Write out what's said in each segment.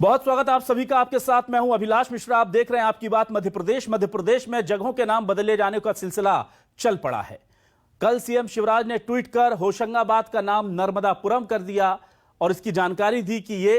बहुत स्वागत आप सभी का। आपके साथ मैं हूं अभिलाष मिश्रा। आप देख रहे हैं आपकी बात मध्य प्रदेश। मध्य प्रदेश में जगहों के नाम बदले जाने का सिलसिला चल पड़ा है। कल सीएम शिवराज ने ट्वीट कर होशंगाबाद का नाम नर्मदापुरम कर दिया और इसकी जानकारी दी कि ये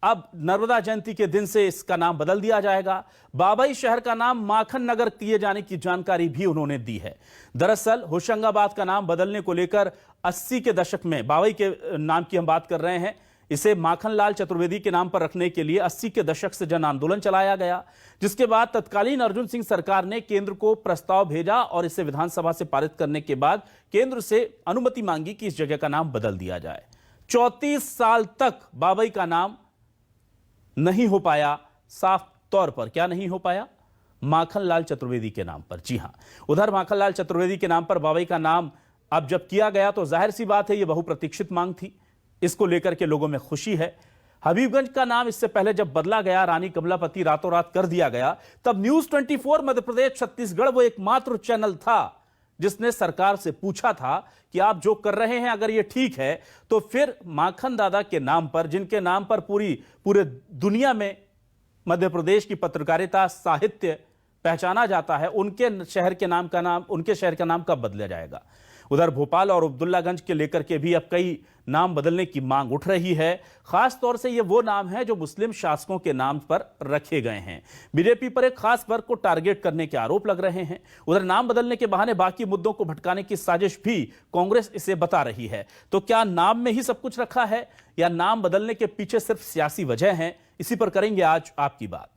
अब नर्मदा जयंती के दिन से इसका नाम बदल दिया जाएगा। बाबई शहर का नाम माखन नगर किए जाने की जानकारी भी उन्होंने दी है। दरअसल होशंगाबाद का नाम बदलने को लेकर 80 के दशक में, बाबई के नाम की हम बात कर रहे हैं, इसे माखनलाल चतुर्वेदी के नाम पर रखने के लिए 80 के दशक से जन आंदोलन चलाया गया, जिसके बाद तत्कालीन अर्जुन सिंह सरकार ने केंद्र को प्रस्ताव भेजा और इसे विधानसभा से पारित करने के बाद केंद्र से अनुमति मांगी कि इस जगह का नाम बदल दिया जाए। 34 साल तक बाबई का नाम नहीं हो पाया। साफ तौर पर क्या नहीं हो पाया? माखनलाल चतुर्वेदी के नाम पर। जी हां, उधर माखनलाल चतुर्वेदी के नाम पर बाबई का नाम अब जब किया गया तो जाहिर सी बात है यह बहुप्रतीक्षित मांग थी। इसको लेकर के लोगों में खुशी है। हबीबगंज का नाम इससे पहले जब बदला गया, रानी कमलापति रातों रात कर दिया गया, तब न्यूज 24 मध्य प्रदेश छत्तीसगढ़ वो एकमात्र चैनल था जिसने सरकार से पूछा था कि आप जो कर रहे हैं अगर ये ठीक है तो फिर माखन दादा के नाम पर, जिनके नाम पर पूरे दुनिया में मध्य प्रदेश की पत्रकारिता साहित्य पहचाना जाता है, उनके शहर का नाम कब बदला जाएगा। उधर भोपाल और अब्दुल्लागंज के लेकर के भी अब कई नाम बदलने की मांग उठ रही है। खास तौर से ये वो नाम है जो मुस्लिम शासकों के नाम पर रखे गए हैं। बीजेपी पर एक खास वर्ग को टारगेट करने के आरोप लग रहे हैं। उधर नाम बदलने के बहाने बाकी मुद्दों को भटकाने की साजिश भी कांग्रेस इसे बता रही है। तो क्या नाम में ही सब कुछ रखा है या नाम बदलने के पीछे सिर्फ सियासी वजह है? इसी पर करेंगे आज आपकी बात।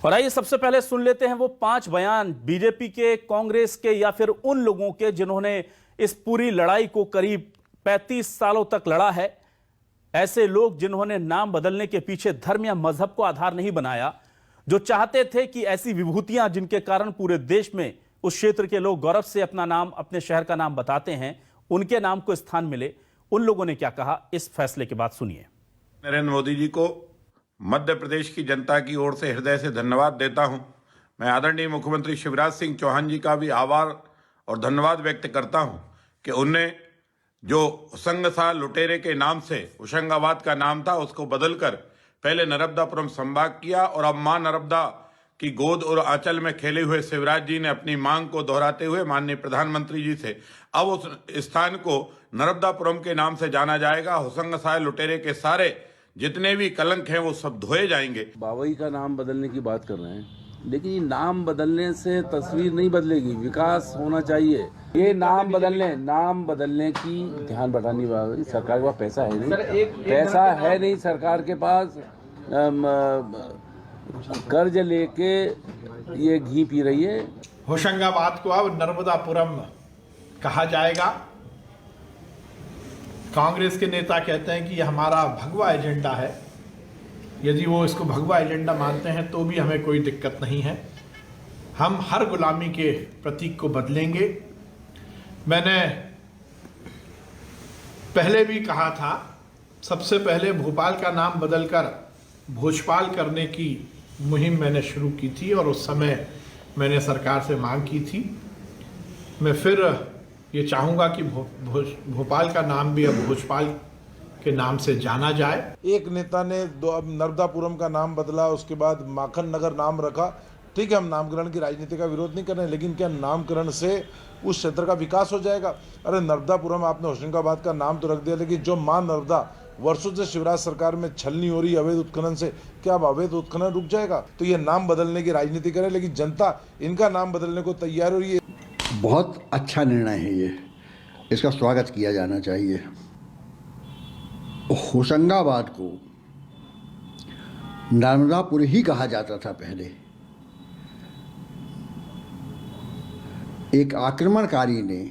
और आइए सबसे पहले सुन लेते हैं वो 5 बयान बीजेपी के, कांग्रेस के या फिर उन लोगों के जिन्होंने इस पूरी लड़ाई को करीब 35 सालों तक लड़ा है। ऐसे लोग जिन्होंने नाम बदलने के पीछे धर्म या मजहब को आधार नहीं बनाया, जो चाहते थे कि ऐसी विभूतियां जिनके कारण पूरे देश में उस क्षेत्र के लोग गौरव से अपना नाम, अपने शहर का नाम बताते हैं, उनके नाम को स्थान मिले। उन लोगों ने क्या कहा, इस फैसले के बाद सुनिए। नरेंद्र मोदी जी को मध्य प्रदेश की जनता की ओर से हृदय से धन्यवाद देता हूं। मैं आदरणीय मुख्यमंत्री शिवराज सिंह चौहान जी का भी आभार और धन्यवाद व्यक्त करता हूं कि उनने जो होशंगाबाद लुटेरे के नाम से होशंगाबाद का नाम था उसको बदलकर पहले नर्मदापुरम संभाग किया और अब मां नर्मदा की गोद और आंचल में खेले हुए शिवराज जी ने अपनी मांग को दोहराते हुए माननीय प्रधानमंत्री जी से अब उस स्थान को नर्मदापुरम के नाम से जाना जाएगा। होशंगाबाद लुटेरे के सारे जितने भी कलंक हैं वो सब धोए जाएंगे। बाबई का नाम बदलने की बात कर रहे हैं, लेकिन ये नाम बदलने से तस्वीर नहीं बदलेगी, विकास होना चाहिए। ये नाम बदलने की ध्यान बटानी सरकार के पास पैसा है नहीं, पैसा है नहीं सरकार के पास। कर्ज लेके ये घी पी रही है। होशंगाबाद को अब नर्मदापुरम कहा जाएगा। कांग्रेस के नेता कहते हैं कि यह हमारा भगवा एजेंडा है। यदि वो इसको भगवा एजेंडा मानते हैं तो भी हमें कोई दिक्कत नहीं है। हम हर गुलामी के प्रतीक को बदलेंगे। मैंने पहले भी कहा था, सबसे पहले भोपाल का नाम बदलकर भोजपाल करने की मुहिम मैंने शुरू की थी और उस समय मैंने सरकार से मांग की थी। मैं फिर ये चाहूंगा कि भोपाल का नाम भी अब भोजपाल के नाम से जाना जाए। एक नेता ने अब नर्मदापुरम का नाम बदला, उसके बाद माखन नगर नाम रखा। ठीक है, हम नामकरण की राजनीति का विरोध नहीं कर रहे हैं, लेकिन क्या नामकरण से उस क्षेत्र का विकास हो जाएगा? अरे नर्मदापुरम आपने होशंगाबाद का नाम तो रख दिया, लेकिन जो मां नर्मदा वर्षों से शिवराज सरकार में छलनी हो रही अवैध उत्खनन से, क्या अब अवैध उत्खनन रुक जाएगा? तो ये नाम बदलने की राजनीति करे, लेकिन जनता इनका नाम बदलने को तैयार हो रही है। बहुत अच्छा निर्णय है ये, इसका स्वागत किया जाना चाहिए। होशंगाबाद को नर्मदापुर ही कहा जाता था पहले। एक आक्रमणकारी ने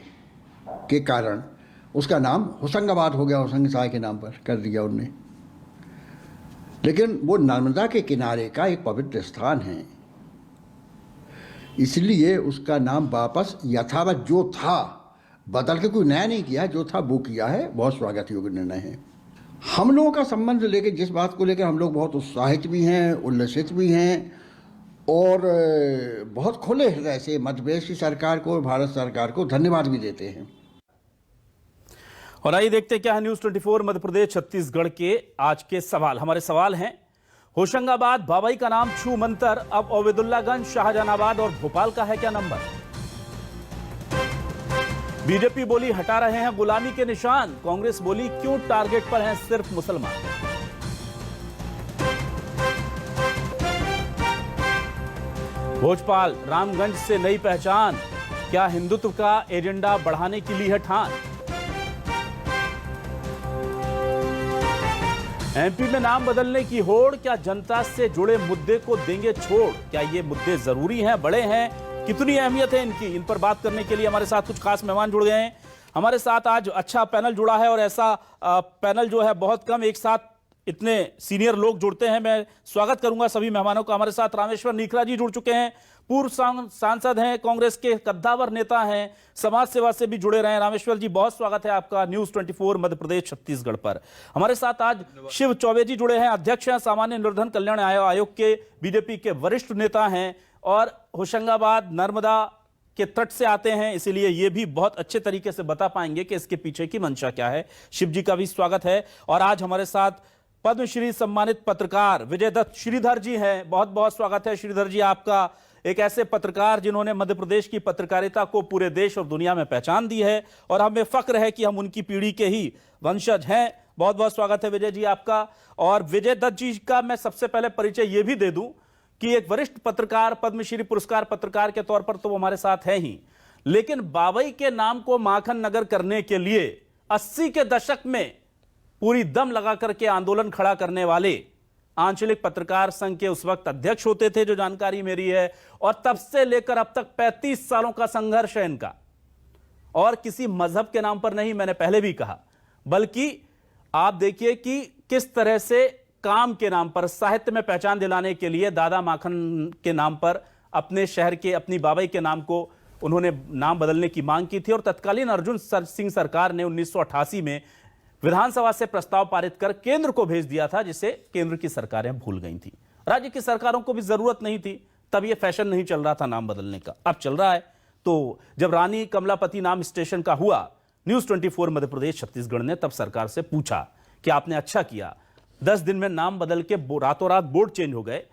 के कारण उसका नाम होशंगाबाद हो गया, होशंगाबाद के नाम पर कर दिया उनने। लेकिन वो नर्मदा के किनारे का एक पवित्र स्थान है, इसलिए उसका नाम वापस यथावत जो था बदल के, कोई नया नहीं किया, जो था वो किया है। बहुत स्वागत योग्य निर्णय है। हम लोगों का संबंध लेके, जिस बात को लेकर हम लोग बहुत उत्साहित भी हैं, उल्लसित भी हैं, और बहुत खुले हृदय से मध्य प्रदेश की सरकार को और भारत सरकार को धन्यवाद भी देते हैं। और आइए देखते हैं क्या है न्यूज 24 मध्य प्रदेश छत्तीसगढ़ के आज के सवाल। हमारे सवाल हैं, होशंगाबाद बाबई का नाम छू मंतर, अब ओबेदुल्लागंज, शाहजहानाबाद और भोपाल का है क्या नंबर? बीजेपी बोली हटा रहे हैं गुलामी के निशान, कांग्रेस बोली क्यों टारगेट पर हैं सिर्फ मुसलमान? भोजपाल, रामगंज से नई पहचान, क्या हिंदुत्व का एजेंडा बढ़ाने की ली है ठान? एमपी में नाम बदलने की होड़, क्या जनता से जुड़े मुद्दे को देंगे छोड़? क्या ये मुद्दे जरूरी हैं, बड़े हैं, कितनी अहमियत है इनकी? इन पर बात करने के लिए हमारे साथ कुछ खास मेहमान जुड़ गए हैं। हमारे साथ आज अच्छा पैनल जुड़ा है और ऐसा पैनल जो है बहुत कम एक साथ इतने सीनियर लोग जुड़ते हैं। मैं स्वागत करूंगा सभी मेहमानों का। हमारे साथ रामेश्वर नीखरा जी जुड़ चुके हैं, पूर्व सांसद हैं, कांग्रेस के कद्दावर नेता हैं, समाज सेवा से भी जुड़े रहे हैं। रामेश्वर जी, बहुत स्वागत है आपका न्यूज 24 मध्य प्रदेश छत्तीसगढ़ पर। हमारे साथ आज शिव चौबे जी जुड़े हैं, अध्यक्ष हैं सामान्य निर्धन कल्याण आयोग के, बीजेपी के वरिष्ठ नेता हैं और होशंगाबाद नर्मदा के तट से आते हैं, इसीलिए ये भी बहुत अच्छे तरीके से बता पाएंगे कि इसके पीछे की मंशा क्या है। शिव जी का भी स्वागत है। और आज हमारे साथ पद्मश्री सम्मानित पत्रकार विजय दत्त श्रीधर जी हैं, बहुत बहुत स्वागत है श्रीधर जी आपका। एक ऐसे पत्रकार जिन्होंने मध्य प्रदेश की पत्रकारिता को पूरे देश और दुनिया में पहचान दी है और हमें फक्र है कि हम उनकी पीढ़ी के ही वंशज हैं। बहुत बहुत स्वागत है विजय जी आपका। और विजय दत्त जी का मैं सबसे पहले परिचय ये भी दे दूं कि एक वरिष्ठ पत्रकार, पद्मश्री पुरस्कार पत्रकार के तौर पर तो वो हमारे साथ है ही, लेकिन बाबई के नाम को माखन नगर करने के लिए 80 के दशक में पूरी दम लगा करके आंदोलन खड़ा करने वाले आंचलिक पत्रकार संघ के उस वक्त अध्यक्ष होते थे, जो जानकारी मेरी है। और तब से लेकर अब तक 35 सालों का संघर्ष है इनका, और किसी मजहब के नाम पर नहीं, मैंने पहले भी कहा, बल्कि आप देखिए कि किस तरह से काम के नाम पर, साहित्य में पहचान दिलाने के लिए दादा माखन के नाम पर अपने शहर के, अपनी बाबई के नाम को उन्होंने नाम बदलने की मांग की थी। और तत्कालीन अर्जुन सिंह सरकार ने 1988 में विधानसभा से प्रस्ताव पारित कर केंद्र को भेज दिया था, जिसे केंद्र की सरकारें भूल गई थी। राज्य की सरकारों को भी जरूरत नहीं थी, तब यह फैशन नहीं चल रहा था नाम बदलने का, अब चल रहा है। तो जब रानी कमलापति नाम स्टेशन का हुआ, न्यूज 24 मध्य प्रदेश छत्तीसगढ़ ने तब सरकार से पूछा कि आपने अच्छा किया, 10 दिन में नाम बदल के रातों रात बोर्ड चेंज हो गए,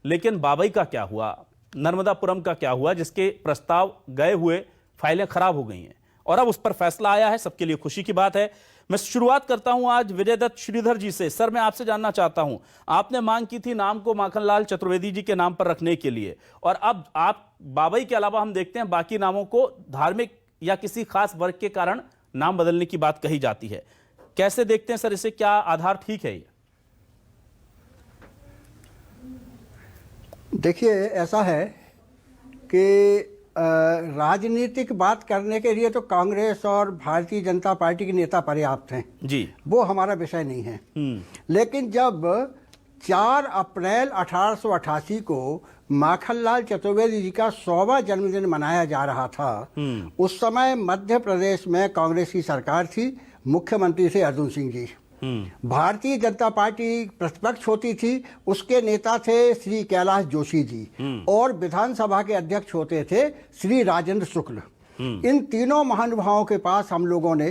लेकिन बाबई का क्या हुआ, नर्मदापुरम का क्या हुआ, जिसके प्रस्ताव गए हुए फाइलें खराब हो गई हैं और अब उस पर फैसला आया है, सबके लिए खुशी की बात है। मैं शुरुआत करता हूं आज विजय दत्त श्रीधर जी से। सर, मैं आपसे जानना चाहता हूं, आपने मांग की थी नाम को माखनलाल चतुर्वेदी जी के नाम पर रखने के लिए, और अब आप बाबई के अलावा हम देखते हैं बाकी नामों को धार्मिक या किसी खास वर्ग के कारण नाम बदलने की बात कही जाती है। कैसे देखते हैं सर इसे, क्या आधार ठीक है ये? देखिए, ऐसा है कि राजनीतिक बात करने के लिए तो कांग्रेस और भारतीय जनता पार्टी के नेता पर्याप्त हैं जी, वो हमारा विषय नहीं है। लेकिन जब 4 अप्रैल 1888 को माखनलाल चतुर्वेदी जी का 100वां जन्मदिन मनाया जा रहा था, उस समय मध्य प्रदेश में कांग्रेस की सरकार थी, मुख्यमंत्री थे अर्जुन सिंह जी। भारतीय जनता पार्टी प्रतिपक्ष होती थी, उसके नेता थे श्री कैलाश जोशी जी, और विधानसभा के अध्यक्ष होते थे श्री राजेंद्र शुक्ल। इन तीनों महानुभावों के पास हम लोगों ने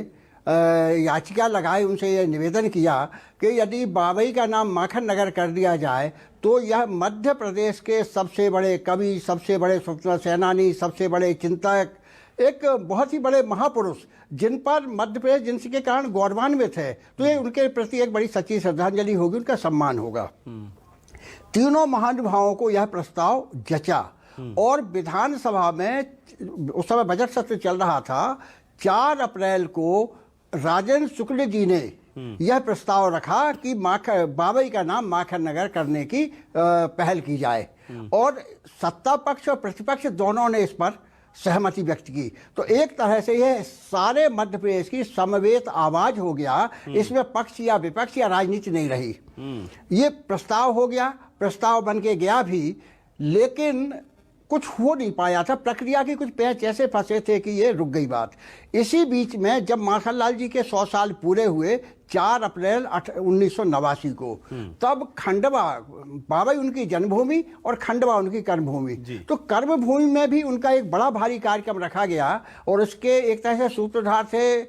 याचिका लगाई, उनसे यह निवेदन किया कि यदि बाबई का नाम माखन नगर कर दिया जाए तो यह मध्य प्रदेश के सबसे बड़े कवि, सबसे बड़े स्वतंत्रता सेनानी, सबसे बड़े चिंतक, एक बहुत ही बड़े महापुरुष, जिन पर मध्य प्रदेश जिनके कारण गौरवान्वित है, तो ये उनके प्रति एक बड़ी सच्ची श्रद्धांजलि होगी, उनका सम्मान होगा। तीनों महानुभावों को यह प्रस्ताव जचा और विधानसभा में, उस समय बजट सत्र चल रहा था, 4 अप्रैल को राजेंद्र शुक्ल जी ने यह प्रस्ताव रखा कि बाबई का नाम माखन नगर करने की पहल की जाए, और सत्ता पक्ष और प्रतिपक्ष दोनों ने इस पर सहमति व्यक्त की। तो एक तरह से यह सारे मध्य प्रदेश की समवेत आवाज हो गया, इसमें पक्ष या विपक्ष या राजनीति नहीं रही। ये प्रस्ताव हो गया, प्रस्ताव बन के गया भी, लेकिन कुछ हो नहीं पाया था, प्रक्रिया के कुछ पेच ऐसे फंसे थे कि ये रुक गई बात। इसी बीच में जब माखनलाल जी के 100 साल पूरे हुए 4 अप्रैल 1989 को, तब खंडवा बाबई उनकी जन्मभूमि और खंडवा उनकी कर्मभूमि, तो कर्मभूमि में भी उनका एक बड़ा भारी कार्यक्रम रखा गया और उसके एक तरह से सूत्रधार थे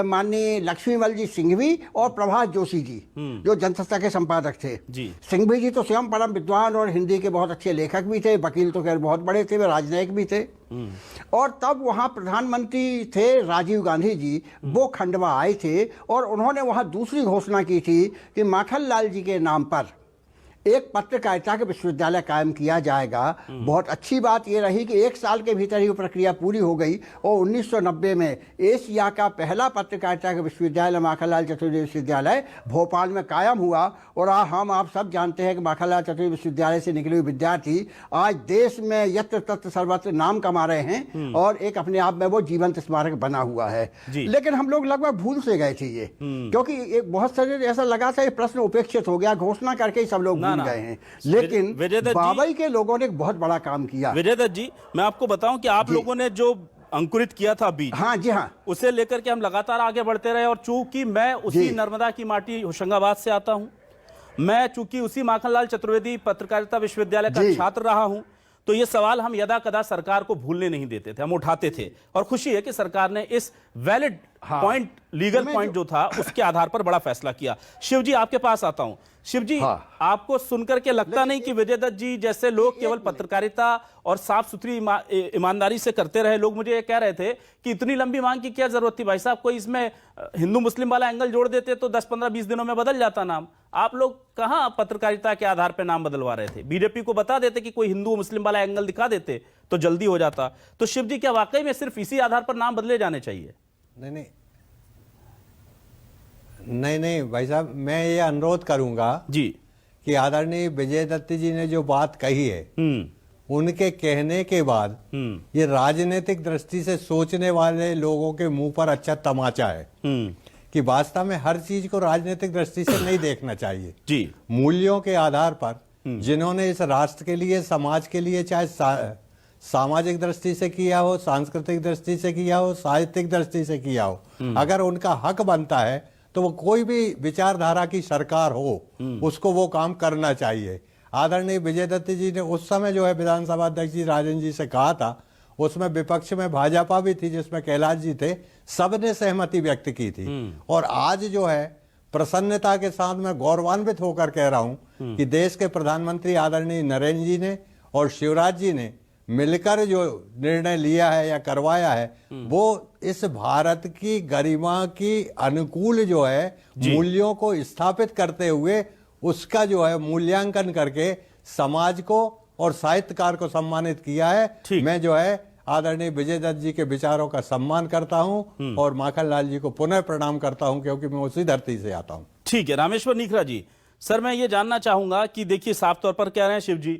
माननीय लक्ष्मीमल जी सिंघवी और प्रभात जोशी जी, जो जनसत्ता के संपादक थे। सिंघवी जी तो स्वयं परम विद्वान और हिंदी के बहुत अच्छे लेखक भी थे, वकील तो खैर बहुत बड़े थे, वे राजनयिक भी थे। और तब वहाँ प्रधानमंत्री थे राजीव गांधी जी, वो खंडवा आए थे और उन्होंने वहाँ दूसरी घोषणा की थी कि माखनलाल जी के नाम पर एक पत्रकारिता का विश्वविद्यालय कायम किया जाएगा। बहुत अच्छी बात यह रही कि 1 साल के भीतर ही वो प्रक्रिया पूरी हो गई और 1990 में एशिया का पहला पत्रकारिता का विश्वविद्यालय माखनलाल चतुर्वेदी विश्वविद्यालय भोपाल में कायम हुआ। और हम आप सब जानते हैं कि माखनलाल चतुर्वेदी विश्वविद्यालय से निकले हुए विद्यार्थी आज देश में यत्र तत्र सर्वत्र नाम कमा रहे हैं और एक अपने आप में वो जीवंत स्मारक बना हुआ है। लेकिन हम लोग लगभग भूल से गए थे ये, क्योंकि एक बहुत सारे ऐसा लगा था ये प्रश्न उपेक्षित हो गया, घोषणा करके ही सब लोग गए हैं। लेकिन बाबई के लोगों ने एक बहुत बड़ा काम किया। विजय दत्त जी, मैं आपको बताऊं कि आप लोगों ने जो अंकुरित किया था बीज, हाँ जी हाँ, उसे लेकर के हम लगातार आगे बढ़ते रहे। और चूंकि मैं उसी नर्मदा की माटी होशंगाबाद से आता हूं, मैं चूंकि उसी माखनलाल चतुर्वेदी पत्रकारिता विश्वविद्यालय का छात्र रहा हूं, तो ये सवाल हम यदा कदा सरकार को भूलने नहीं देते थे, हम उठाते थे। और खुशी है कि सरकार ने इस वैलिड पॉइंट, लीगल पॉइंट जो था, उसके आधार पर बड़ा फैसला किया। शिव जी, आपके पास आता हूं। शिव जी, आपको सुनकर के लगता नहीं कि विजय दत्त जी जैसे लोग केवल पत्रकारिता और साफ सुथरी ईमानदारी से करते रहे? लोग मुझे ये कह रहे थे कि इतनी लंबी मांग की क्या जरूरत थी भाई साहब, कोई इसमें हिंदू मुस्लिम वाला एंगल जोड़ देते तो 10, 15, 20 दिनों में बदल जाता नाम। आप लोग कहां पत्रकारिता के आधार पर नाम बदलवा रहे थे? बीजेपी को बता देते कि कोई हिंदू मुस्लिम वाला एंगल दिखा देते तो जल्दी हो जाता। तो शिव जी, क्या वाकई में सिर्फ इसी आधार पर नाम बदले जाने चाहिए? नहीं भाई साहब, मैं ये अनुरोध करूंगा जी कि आदरणीय विजय दत्त जी ने जो बात कही है, उनके कहने के बाद ये राजनीतिक दृष्टि से सोचने वाले लोगों के मुंह पर अच्छा तमाचा है कि वास्तव में हर चीज को राजनीतिक दृष्टि से नहीं देखना चाहिए। जी, मूल्यों के आधार पर जिन्होंने इस राष्ट्र के लिए, समाज के लिए, चाहे सामाजिक दृष्टि से किया हो, सांस्कृतिक दृष्टि से किया हो, साहित्यिक दृष्टि से किया हो, अगर उनका हक बनता है तो वो कोई भी विचारधारा की सरकार हो, उसको वो काम करना चाहिए। आदरणीय विजय दत्त जी ने उस समय जो है विधानसभा अध्यक्ष जी राजन जी से कहा था, उसमें विपक्ष में भाजपा भी थी जिसमें कैलाश जी थे, सबने सहमति व्यक्त की थी। और आज जो है प्रसन्नता के साथ मैं गौरवान्वित होकर कह रहा हूं कि देश के प्रधानमंत्री आदरणीय नरेंद्र जी ने और शिवराज जी ने मिलकर जो निर्णय लिया है या करवाया है, वो इस भारत की गरिमा की अनुकूल जो है मूल्यों को स्थापित करते हुए उसका जो है मूल्यांकन करके समाज को और साहित्यकार को सम्मानित किया है। मैं जो है आदरणीय विजय दत्त जी के विचारों का सम्मान करता हूं और माखनलाल जी को पुनः प्रणाम करता हूं, क्योंकि मैं उसी धरती से आता हूं। ठीक है, रामेश्वर नीखरा जी, सर मैं ये जानना चाहूंगा कि देखिए साफ तौर पर कह रहे हैं शिव जी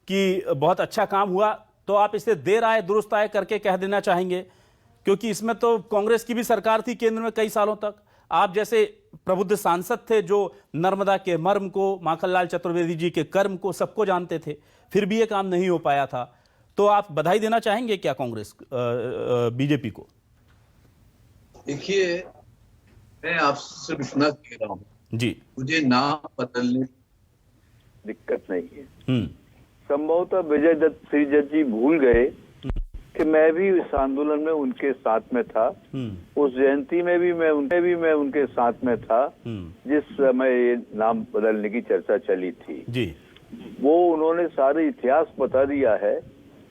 कि बहुत अच्छा काम हुआ, तो आप इसे देर आए दुरुस्त आए करके कह देना चाहेंगे? क्योंकि इसमें तो कांग्रेस की भी सरकार थी केंद्र में कई सालों तक, आप जैसे प्रबुद्ध सांसद थे जो नर्मदा के मर्म को, माखनलाल चतुर्वेदी जी के कर्म को, सबको जानते थे, फिर भी ये काम नहीं हो पाया था। तो आप बधाई देना चाहेंगे क्या कांग्रेस, बीजेपी को? देखिए, मैं आपसे इतना कह रहा हूं जी, मुझे नाम बदलने दिक्कत नहीं है। संभवतः विजय दत्त श्री दत्त जी भूल गए कि मैं भी इस आंदोलन में उनके साथ में था, उस जयंती में भी मैं उनके साथ में था जिस समय ये नाम बदलने की चर्चा चली थी जी। वो उन्होंने सारे इतिहास बता दिया है।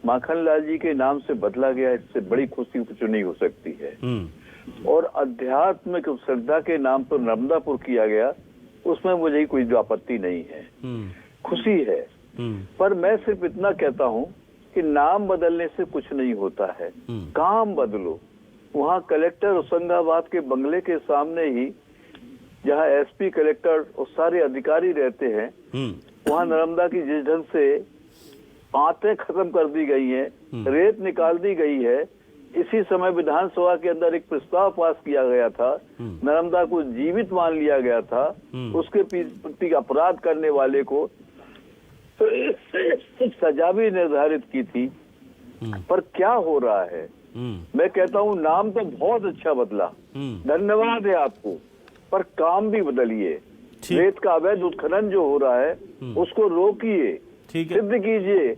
माखनलाल जी के नाम से बदला गया, इससे बड़ी खुशी कुछ नहीं हो सकती है। और अध्यात्मिक श्रद्धा के नाम पर नर्मदापुर किया गया, उसमें मुझे कोई आपत्ति नहीं है, खुशी है। पर मैं सिर्फ इतना कहता हूं कि नाम बदलने से कुछ नहीं होता है, काम बदलो। वहां कलेक्टर होशंगाबाद के बंगले के सामने ही, जहां एसपी, कलेक्टर और सारे अधिकारी रहते हैं, वहां नर्मदा की जिस ढंग से आंतें खत्म कर दी गई हैं, रेत निकाल दी गई है। इसी समय विधानसभा के अंदर एक प्रस्ताव पास किया गया था, नर्मदा को जीवित मान लिया गया था, उसके प्रति अपराध करने वाले को सजा भी निर्धारित की थी। पर क्या हो रहा है, मैं कहता हूँ नाम तो बहुत अच्छा बदला, धन्यवाद है आपको, पर काम भी बदलिए। रेत का अवैध उत्खनन जो हो रहा है उसको रोकिए, सिद्ध कीजिए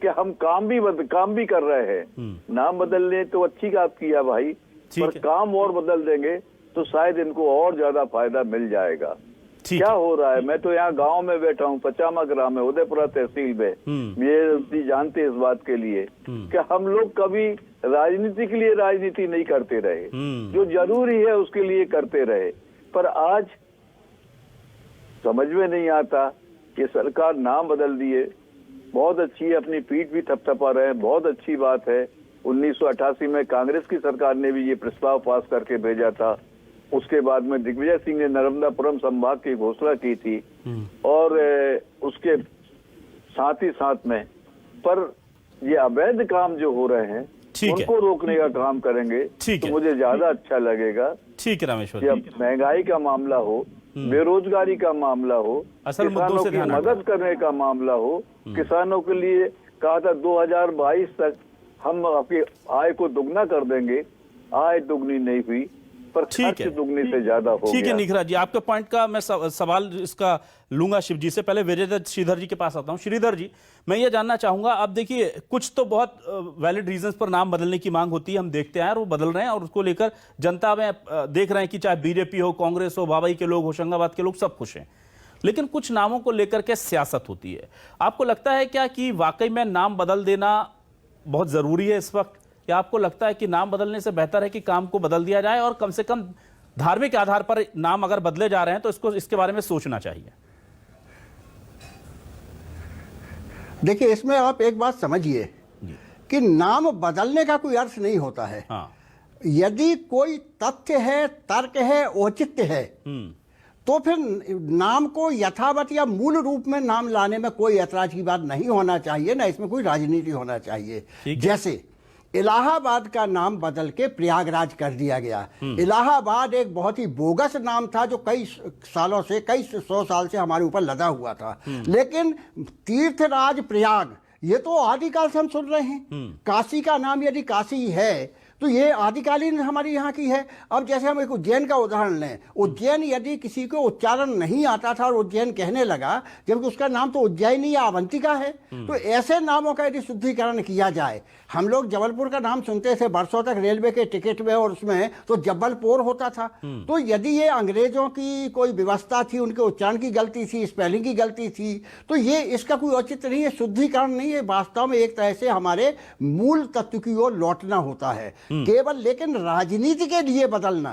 कि हम काम भी कर रहे हैं। नाम बदलने तो अच्छी बात किया भाई, पर काम और बदल देंगे तो शायद इनको और ज्यादा फायदा मिल जाएगा। क्या हो रहा है, मैं तो यहाँ गांव में बैठा हूँ, पचामा ग्राम में, उदयपुरा तहसील में, ये जानते इस बात के लिए कि हम लोग कभी राजनीति के लिए राजनीति नहीं करते रहे, जो जरूरी है उसके लिए करते रहे, पर आज समझ में नहीं आता कि सरकार नाम बदल दिए। बहुत अच्छी है, अपनी पीठ भी थपथपा रहे हैं, बहुत अच्छी बात है। 1988 में कांग्रेस की सरकार ने भी ये प्रस्ताव पास करके भेजा था। उसके बाद में दिग्विजय सिंह ने नर्मदापुरम संभाग की घोषणा की थी, और उसके साथ ही साथ में पर ये अवैध काम जो हो रहे हैं उनको रोकने का काम करेंगे तो मुझे ज्यादा अच्छा लगेगा। ठीक है रामेश्वर, जब महंगाई का मामला हो, बेरोजगारी का मामला हो, किसानों की मदद करने का मामला हो, किसानों के लिए कहा था 2022 तक हम आपकी आय को दुगना कर देंगे, आय दुगनी नहीं हुई, पर खर्च दुगनी से ज्यादा हो गया। ठीक है निखरा जी, आपके पॉइंट का मैं सवाल इसका लूंगा शिव जी से। पहले विजय श्रीधर जी के पास आता हूं। श्रीधर जी, मैं ये जानना चाहूंगा, अब देखिए कुछ तो बहुत वैलिड रीजंस पर नाम बदलने की मांग होती है, हम देखते हैं और वो बदल रहे हैं, और उसको लेकर जनता में देख रहे हैं कि चाहे बीजेपी हो, कांग्रेस हो, बाबई के लोग, होशंगाबाद के लोग, सब खुश हैं। लेकिन कुछ नामों को लेकर के सियासत होती है। आपको लगता है क्या कि वाकई में नाम बदल देना बहुत जरूरी है इस वक्त, या आपको लगता है कि नाम बदलने से बेहतर है कि काम को बदल दिया जाए और कम से कम धार्मिक आधार पर नाम अगर बदले जा रहे हैं तो इसके बारे में सोचना चाहिए? देखिए, इसमें आप एक बात समझिए कि नाम बदलने का कोई अर्थ नहीं होता है। यदि कोई तथ्य है, तर्क है, औचित्य है, तो फिर नाम को यथावत या मूल रूप में नाम लाने में कोई ऐतराज की बात नहीं होना चाहिए, ना इसमें कोई राजनीति होना चाहिए। जैसे इलाहाबाद का नाम बदल के प्रयागराज कर दिया गया। इलाहाबाद एक बहुत ही बोगस नाम था जो कई सालों से, कई 100 साल से हमारे ऊपर लदा हुआ था। लेकिन तीर्थराज प्रयाग, ये तो आदिकाल से हम सुन रहे हैं। काशी का नाम यदि काशी है तो ये आदिकालीन हमारी यहाँ की है। अब जैसे हम एक उज्जैन का उदाहरण लें, उज्जैन यदि किसी को उच्चारण नहीं आता था और उज्जैन कहने लगा, जबकि उसका नाम तो उज्जैनी या अवंतिका है, तो ऐसे नामों का यदि शुद्धिकरण किया जाए। हम लोग जबलपुर का नाम सुनते थे वर्षों तक रेलवे के टिकट में, और उसमें तो जबलपुर होता था। तो यदि ये अंग्रेजों की कोई व्यवस्था थी, उनके उच्चारण की गलती थी, स्पेलिंग की गलती थी, तो ये इसका कोई औचित्य नहीं है, शुद्धिकरण नहीं है। वास्तव में एक तरह से हमारे मूल तत्व की ओर लौटना होता है केवल। लेकिन राजनीति के लिए बदलना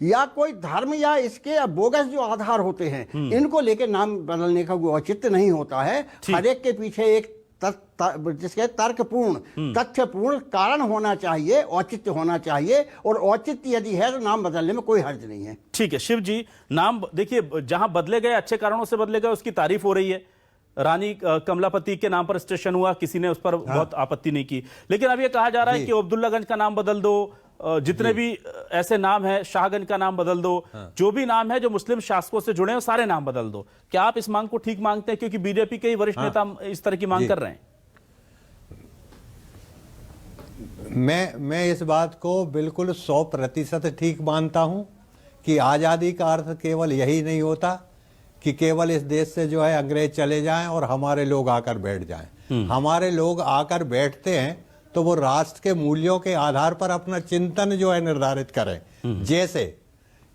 या कोई धर्म या इसके बोगस जो आधार होते हैं, इनको लेकर नाम बदलने का कोई औचित्य नहीं होता है। हर एक के पीछे एक जिसके तर्कपूर्ण, तथ्यपूर्ण कारण होना चाहिए, औचित्य होना चाहिए, और औचित्य यदि है तो नाम बदलने में कोई हर्ज नहीं है। ठीक है शिव जी, नाम देखिए जहां बदले गए अच्छे कारणों से बदले गए, उसकी तारीफ हो रही है। रानी कमलापति के नाम पर स्टेशन हुआ, किसी ने उस पर बहुत आपत्ति नहीं की। लेकिन अब यह कहा जा रहा है कि अब्दुल्लागंज का नाम बदल दो, जितने भी ऐसे नाम है, शाहगंज का नाम बदल दो, जो भी नाम है जो मुस्लिम शासकों से जुड़े हैं सारे नाम बदल दो। क्या आप इस मांग को ठीक मांगते हैं? क्योंकि बीजेपी के ही वरिष्ठ नेता इस तरह की मांग कर रहे हैं। मैं इस बात को बिल्कुल 100% ठीक मानता हूं कि आज़ादी का अर्थ केवल यही नहीं होता कि केवल इस देश से जो है अंग्रेज चले जाएं और हमारे लोग आकर बैठ जाएं। हमारे लोग आकर बैठते हैं तो वो राष्ट्र के मूल्यों के आधार पर अपना चिंतन जो है निर्धारित करें। जैसे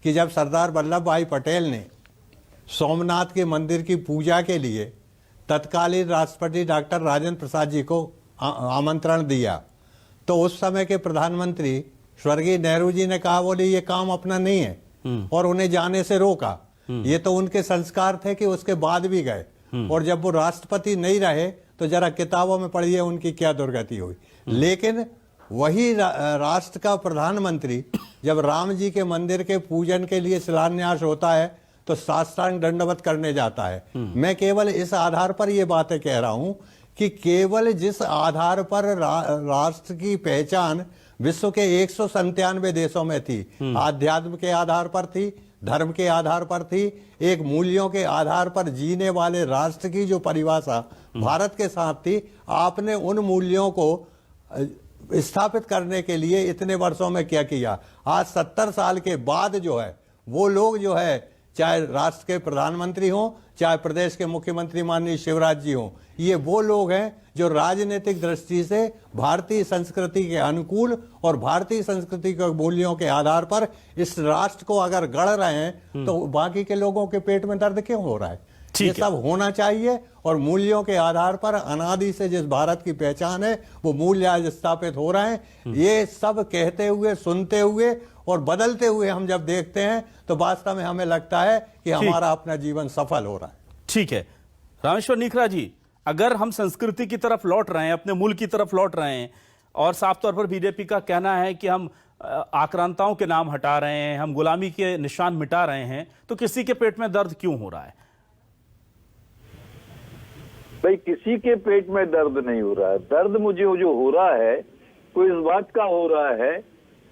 कि जब सरदार वल्लभ भाई पटेल ने सोमनाथ के मंदिर की पूजा के लिए तत्कालीन राष्ट्रपति डॉक्टर राजेंद्र प्रसाद जी को आमंत्रण दिया, तो उस समय के प्रधानमंत्री स्वर्गीय नेहरू जी ने कहा, बोले ये काम अपना नहीं है, और उन्हें जाने से रोका। ये तो उनके संस्कार थे कि उसके बाद भी गए, और जब वो राष्ट्रपति नहीं रहे तो जरा किताबों में पढ़िए उनकी क्या दुर्गति हुई। लेकिन वही राष्ट्र का प्रधानमंत्री जब राम जी के मंदिर के पूजन के लिए शिलान्यास होता है तो साष्टांग दंडवत करने जाता है। मैं केवल इस आधार पर ये बातें कह रहा हूं कि केवल जिस आधार पर राष्ट्र की पहचान विश्व के 197 देशों में थी, आध्यात्म के आधार पर थी, धर्म के आधार पर थी, एक मूल्यों के आधार पर जीने वाले राष्ट्र की जो परिभाषा भारत के साथ थी, आपने उन मूल्यों को स्थापित करने के लिए इतने वर्षों में क्या किया। आज 70 साल के बाद जो है वो लोग जो है, चाहे राष्ट्र के प्रधानमंत्री हों, चाहे प्रदेश के मुख्यमंत्री माननीय शिवराज जी हों, ये वो लोग हैं जो राजनीतिक दृष्टि से भारतीय संस्कृति के अनुकूल और भारतीय संस्कृति के मूल्यों के आधार पर इस राष्ट्र को अगर गढ़ रहे हैं तो बाकी के लोगों के पेट में दर्द क्यों हो रहा है। ये सब होना चाहिए और मूल्यों के आधार पर अनादि से जिस भारत की पहचान है वो मूल्य आज स्थापित हो रहे हैं। ये सब कहते हुए, सुनते हुए और बदलते हुए हम जब देखते हैं तो वास्तव में हमें लगता है कि हमारा अपना जीवन सफल हो रहा है। ठीक है रामेश्वर निखरा जी, अगर हम संस्कृति की तरफ लौट रहे हैं, अपने मूल की तरफ लौट रहे हैं, और साफ तौर पर बीजेपी का कहना है कि हम आक्रांताओं के नाम हटा रहे हैं, हम गुलामी के निशान मिटा रहे हैं, तो किसी के पेट में दर्द क्यों हो रहा है? भाई किसी के पेट में दर्द नहीं हो रहा है। दर्द मुझे जो हो रहा है वो इस बात का हो रहा है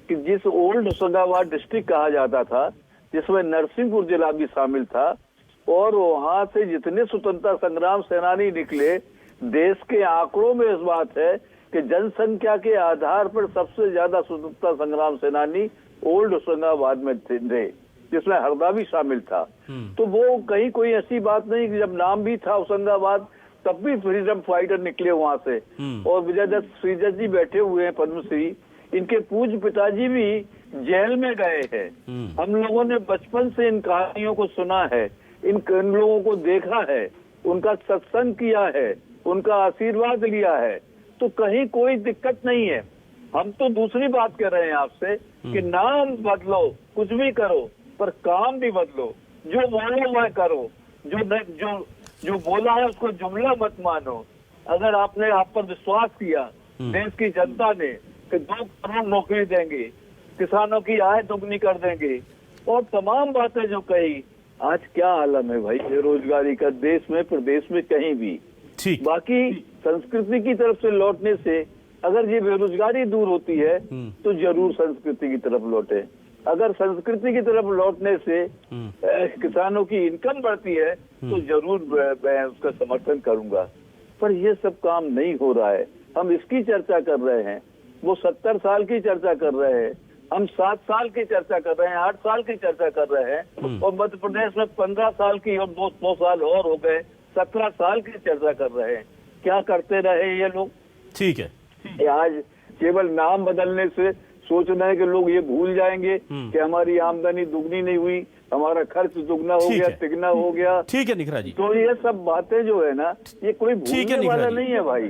कि जिस ओल्ड होशंगाबाद डिस्ट्रिक्ट कहा जाता था, जिसमें नरसिंहपुर जिला भी शामिल था, और वहां से जितने स्वतंत्रता संग्राम सेनानी निकले, देश के आंकड़ों में इस बात है कि जनसंख्या के आधार पर सबसे ज्यादा स्वतंत्रता संग्राम सेनानी ओल्ड होशंगाबाद में थे, जिसमें हरदा भी शामिल था। तो वो कहीं कोई ऐसी बात नहीं कि जब नाम भी था होशंगाबाद तब भी फ्रीडम फाइटर निकले वहां से। और विजयदत्त श्रीजत जी बैठे हुए हैं पद्मश्री, इनके पूज्य पिताजी भी जेल में गए हैं। हम लोगों ने बचपन से इन कहानियों को सुना है, इन लोगों को देखा है, उनका सत्संग किया है, उनका आशीर्वाद लिया है, तो कहीं कोई दिक्कत नहीं है। हम तो दूसरी बात कर रहे हैं आपसे कि नाम बदलो, कुछ भी करो, पर काम भी बदलो। जो बोलो वह करो, जो बोला है उसको जुमला मत मानो। अगर आपने आप पर विश्वास किया देश की जनता ने कि 2 करोड़ नौकरी देंगे, किसानों की आय दोगुनी कर देंगे, और तमाम बातें जो कही, आज क्या आलम है भाई बेरोजगारी का देश में, प्रदेश में, कहीं भी। बाकी संस्कृति की तरफ से लौटने से अगर ये बेरोजगारी दूर होती है तो जरूर संस्कृति की तरफ लौटे। अगर संस्कृति की तरफ लौटने से किसानों की इनकम बढ़ती है तो जरूर मैं उसका समर्थन करूंगा। पर ये सब काम नहीं हो रहा है। हम इसकी चर्चा कर रहे हैं, वो 70 साल की चर्चा कर रहे हैं, हम 7 साल की चर्चा कर रहे हैं, 8 साल की चर्चा कर रहे हैं, और मध्य प्रदेश में 15 साल की और 2 साल और हो गए, 17 साल की चर्चा कर रहे हैं। क्या करते रहे ये लोग? ठीक है, आज केवल नाम बदलने से सोच रहे हैं कि लोग ये भूल जाएंगे कि हमारी आमदनी दुगनी नहीं हुई, हमारा खर्च दुगना हो गया, तिगना हो गया। ठीक है निखरा जी, तो ये सब बातें जो है ना, ये कोई भूलने वाला नहीं है भाई।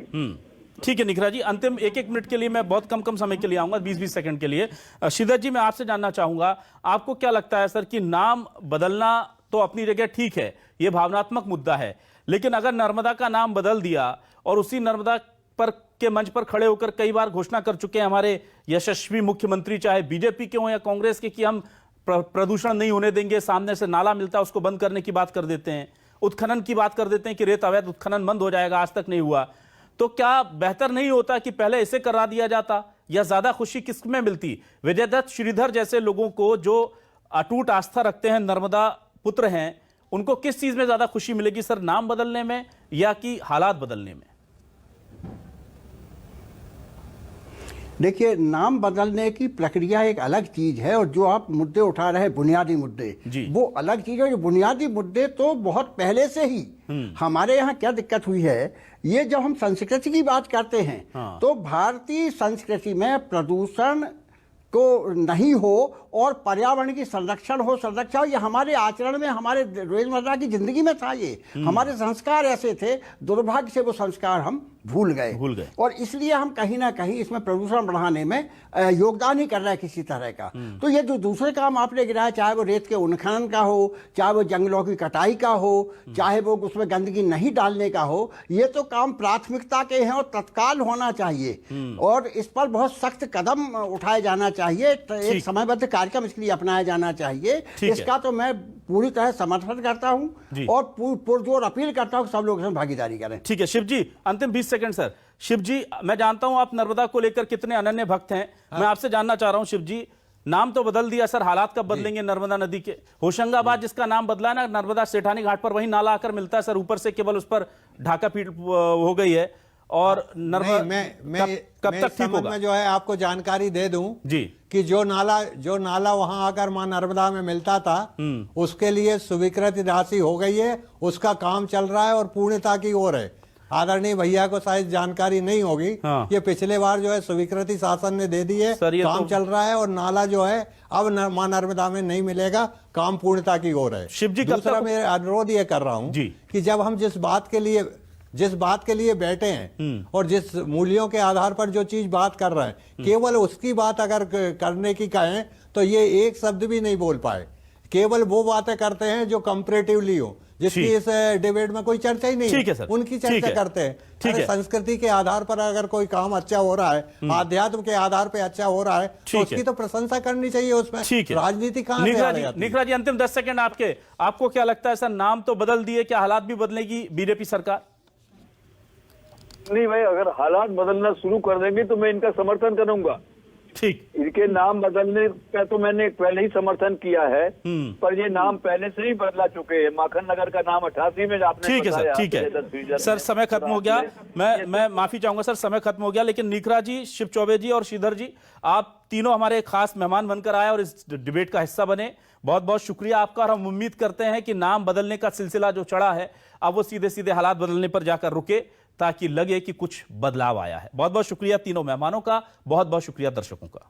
ठीक है निखरा जी, अंतिम 1-1 मिनट के लिए मैं बहुत कम समय के लिए आऊंगा, 20-20 सेकंड के लिए। शिदत जी, मैं आपसे जानना चाहूंगा, आपको क्या लगता है सर कि नाम बदलना तो अपनी जगह ठीक है, ये भावनात्मक मुद्दा है, लेकिन अगर नर्मदा का नाम बदल दिया और उसी नर्मदा पर के मंच पर खड़े होकर कई बार घोषणा कर चुके हैं हमारे यशस्वी मुख्यमंत्री, चाहे बीजेपी के हों या कांग्रेस के, कि हम प्रदूषण नहीं होने देंगे, सामने से नाला मिलता है उसको बंद करने की बात कर देते हैं, उत्खनन की बात कर देते हैं कि रेत अवैध उत्खनन बंद हो जाएगा, आज तक नहीं हुआ, तो क्या बेहतर नहीं होता कि पहले इसे करा दिया जाता, या ज्यादा खुशी किसमें मिलती? विजयदत्त श्रीधर जैसे लोगों को जो अटूट आस्था रखते हैं, नर्मदा पुत्र हैं, उनको किस चीज में ज्यादा खुशी मिलेगी सर, नाम बदलने में या कि हालात बदलने में? देखिए, नाम बदलने की प्रक्रिया एक अलग चीज है, और जो आप मुद्दे उठा रहे हैं बुनियादी मुद्दे, वो अलग चीज है। जो बुनियादी मुद्दे तो बहुत पहले से ही हमारे यहाँ क्या दिक्कत हुई है, ये जब हम संस्कृति की बात करते हैं तो भारतीय संस्कृति में प्रदूषण को नहीं हो और पर्यावरण की संरक्षण हो, ये हमारे आचरण में, हमारे रोजमर्रा की जिंदगी में था। ये हमारे संस्कार ऐसे थे, दुर्भाग्य से वो संस्कार हम भूल गए, और इसलिए हम कहीं ना कहीं इसमें प्रदूषण बढ़ाने में योगदान ही कर रहे हैं किसी तरह का। तो ये जो दूसरे काम आपने गिराया, चाहे वो रेत के उत्खनन का हो, चाहे वो जंगलों की कटाई का हो, चाहे वो उसमें गंदगी नहीं डालने का हो, ये तो काम प्राथमिकता के हैं और तत्काल होना चाहिए, और इस पर बहुत सख्त कदम उठाए जाना चाहिए, एक समयबद्ध कार्यक्रम इसके लिए अपनाया जाना चाहिए। इसका तो मैं पूरी तरह समर्थन करता हूं और पुरजोर अपील करता हूं कि सब लोग इसमें भागीदारी करें। ठीक है शिव जी, अंतिम 20 सेकंड सर। शिव जी, मैं जानता हूं आप नर्मदा को लेकर कितने अनन्य भक्त हैं, मैं आपसे जानना चाह रहा हूं शिव जी, नाम तो बदल दिया सर, हालात कब बदलेंगे नर्मदा नदी के? होशंगाबाद जिसका नाम बदला है ना, नर्मदा सेठानी घाट पर वही नाला आकर मिलता है सर, ऊपर से केवल उस पर ढाका पीट हो गई है, और कब तक ठीक होगा? मैं जो है आपको जानकारी दे दूं जी कि जो नाला वहां आकर मां नर्मदा में मिलता था उसके लिए स्वीकृति राशि हो गई है, उसका काम चल रहा है और पूर्णता की ओर है। आदरणीय भैया को शायद जानकारी नहीं होगी। हाँ। ये पिछले बार जो है स्वीकृति शासन ने दे दी है, काम चल रहा है और नाला जो है अब मां नर्मदा में नहीं मिलेगा, काम पूर्णता की ओर है। शिव जी, दूसरा मैं अनुरोध ये कर रहा हूं कि जब हम जिस बात के लिए बैठे हैं और जिस मूल्यों के आधार पर जो चीज बात कर रहे हैं, केवल उसकी बात अगर करने की कहें तो ये एक शब्द भी नहीं बोल पाए। केवल वो बातें करते हैं जो कंपैरेटिवली हो, जिसकी इस डिबेट में कोई चर्चा ही नहीं ठीक है सर, उनकी चर्चा करते हैं। ठीक है। संस्कृति के आधार पर अगर कोई काम अच्छा हो रहा है, आध्यात्म के आधार पर अच्छा हो रहा है, तो उसकी तो प्रशंसा करनी चाहिए। उसमें राजनीति कहां से आ रही है? निखरा जी, अंतिम 10 सेकंड आपको क्या लगता है? सर, नाम तो बदल दिए, क्या हालात भी बदलेगी बीजेपी सरकार? नहीं भाई, अगर हालात बदलना शुरू कर देंगे तो मैं इनका समर्थन करूंगा। ठीक, इनके नाम बदलने का तो मैंने पहले ही समर्थन किया है, पर ये नाम पहले से ही बदला चुके हैं। माखन नगर का नाम 88 में आपने ठीक है सर, बताया, ठीक है सर, समय खत्म हो गया। मैं माफी चाहूंगा सर, समय खत्म हो गया। लेकिन निखरा जी, शिव चौबे जी और श्रीधर जी, आप तीनों हमारे खास मेहमान बनकर आए और इस डिबेट का हिस्सा बने। बहुत बहुत शुक्रिया आपका। और हम उम्मीद करते हैं कि नाम बदलने का सिलसिला जो चढ़ा है, अब वो सीधे सीधे हालात बदलने पर जाकर रुके, ताकि लगे कि कुछ बदलाव आया है। बहुत बहुत शुक्रिया तीनों मेहमानों का, बहुत बहुत शुक्रिया दर्शकों का।